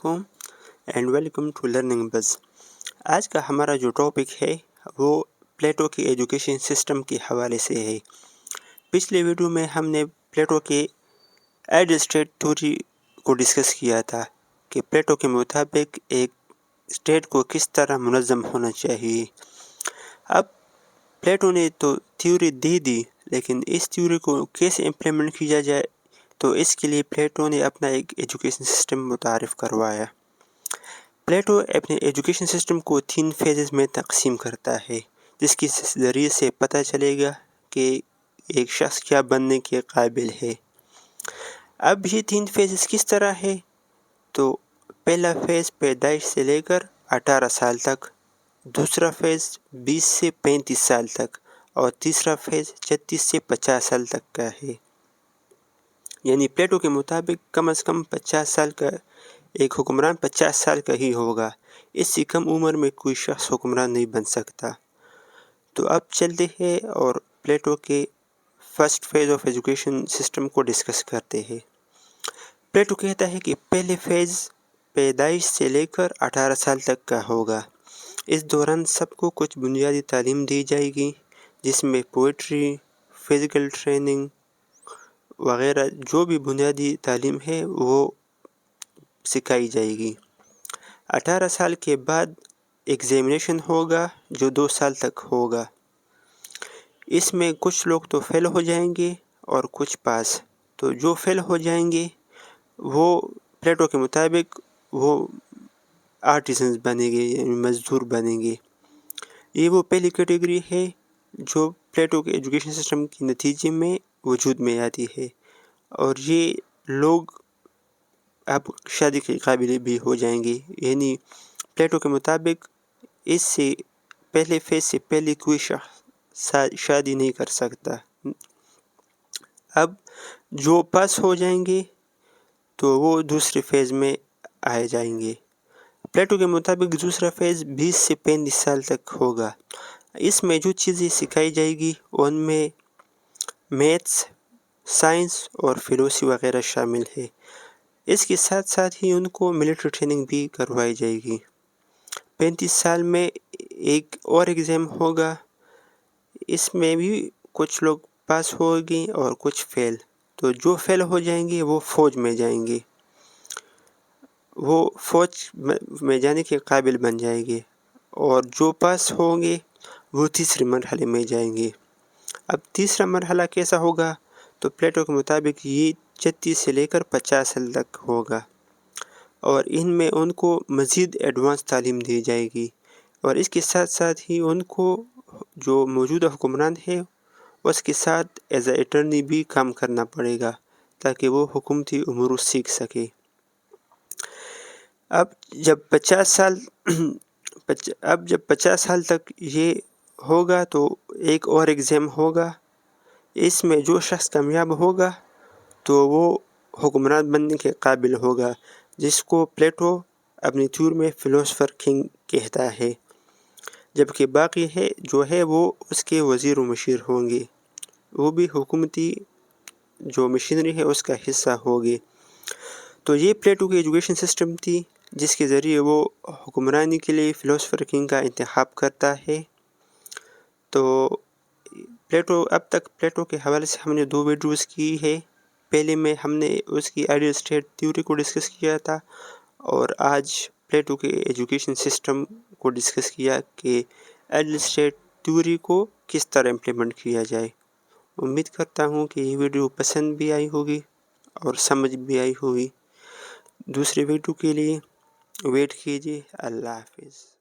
वालेकुम and welcome to Learning Buzz. आज का हमारा जो टॉपिक है वो प्लेटो की एजुकेशन सिस्टम के हवाले से है। पिछले वीडियो में हमने प्लेटो के आइडियल स्टेट थ्योरी को डिस्कस किया था कि प्लेटो के मुताबिक एक स्टेट को किस तरह मुनज़्ज़म होना चाहिए। अब प्लेटो ने तो थ्योरी दे दी, लेकिन इस थ्योरी को कैसे इम्प्लीमेंट किया जाए तो इसके लिए प्लेटो ने अपना एक एजुकेशन सिस्टम मुतारिफ़ करवाया। प्लेटो अपने एजुकेशन सिस्टम को 3 फेजेस में तकसीम करता है, जिसके ज़रिए से पता चलेगा कि एक शख्स क्या बनने के काबिल है। अब ये 3 फेजेस किस तरह है तो पहला फेज़ पैदाइश से लेकर 18 साल तक, दूसरा फेज़ 20 से 35 साल तक और तीसरा फेज़ 36 से 50 साल तक का है। यानी प्लेटो के मुताबिक कम से कम 50 साल का एक हुक्मरान 50 साल का ही होगा। इससे कम उम्र में कोई शख्स हुक्मरान नहीं बन सकता। तो अब चलते हैं और प्लेटो के first phase of education system को डिस्कस करते हैं। प्लेटो कहता है कि पहले फेज़ पैदाइश से लेकर 18 साल तक का होगा। इस दौरान सबको कुछ बुनियादी तालीम दी जाएगी, जिसमें पोइट्री, फिज़िकल ट्रेनिंग वगैरह जो भी बुनियादी तालीम है वो सिखाई जाएगी। 18 साल के बाद एग्ज़ामिनेशन होगा जो 2 साल तक होगा। इसमें कुछ लोग तो फेल हो जाएंगे और कुछ पास। तो जो फेल हो जाएंगे वो प्लेटो के मुताबिक वो आर्टिसंस बनेंगे, यानी मज़दूर बनेंगे। ये वो पहली कैटेगरी है जो प्लेटो के एजुकेशन सिस्टम के नतीजे में वजूद में आती है, और ये लोग अब शादी के काबिल भी हो जाएंगे। यानी प्लेटो के मुताबिक इससे पहले फेज़ से पहले कोई शख्स शादी नहीं कर सकता। अब जो पास हो जाएंगे तो वो दूसरे फेज़ में आ जाएंगे। प्लेटो के मुताबिक दूसरा फेज़ 20 से 35 साल तक होगा। इसमें जो चीज़ें सिखाई जाएगी उनमें मैथ्स, साइंस और फिलोसफी वगैरह शामिल है। इसके साथ साथ ही उनको मिलिट्री ट्रेनिंग भी करवाई जाएगी। 35 साल में एक और एग्ज़ाम होगा। इसमें भी कुछ लोग पास होंगे और कुछ फेल। तो जो फेल हो जाएंगे वो फ़ौज में जाएंगे, वो फ़ौज में जाने के काबिल बन जाएंगे, और जो पास होंगे वो तीसरे मरहले में जाएंगे। अब तीसरा मरहला कैसा होगा तो प्लेटो के मुताबिक ये 36 से लेकर 50 साल तक होगा, और इनमें उनको मज़ीद एडवांस तालीम दी जाएगी। और इसके साथ साथ ही उनको जो मौजूदा हुक्मरान है उसके साथ एज ए अटर्नी भी काम करना पड़ेगा, ताकि वो हुकूमती उमूर सीख सके। अब जब 50 साल तक ये होगा तो एक और एग्ज़ाम होगा। इसमें जो शख्स कामयाब होगा तो वो हुक्मरान बनने के काबिल होगा, जिसको प्लेटो अपनी थ्योरी में फ़िलोसोफर किंग कहता है। जबकि बाकी है जो है वो उसके वज़ीर व मुशीर होंगे, वो भी हुकूमती जो मशीनरी है उसका हिस्सा होगी। तो ये प्लेटो की एजुकेशन सिस्टम थी, जिसके ज़रिए वो हुक्मरानी के लिए फ़िलोसोफर किंग का इंतखाब करता है। तो अब तक प्लेटो के हवाले से हमने 2 वीडियोज़ की है। पहले में हमने उसकी आइडियल स्टेट थ्योरी को डिस्कस किया था, और आज प्लेटो के एजुकेशन सिस्टम को डिस्कस किया कि आइडियल स्टेट थ्योरी को किस तरह इम्प्लीमेंट किया जाए। उम्मीद करता हूँ कि ये वीडियो पसंद भी आई होगी और समझ भी आई होगी। दूसरे वीडियो के लिए वेट कीजिए। अल्लाह हाफ़िज़।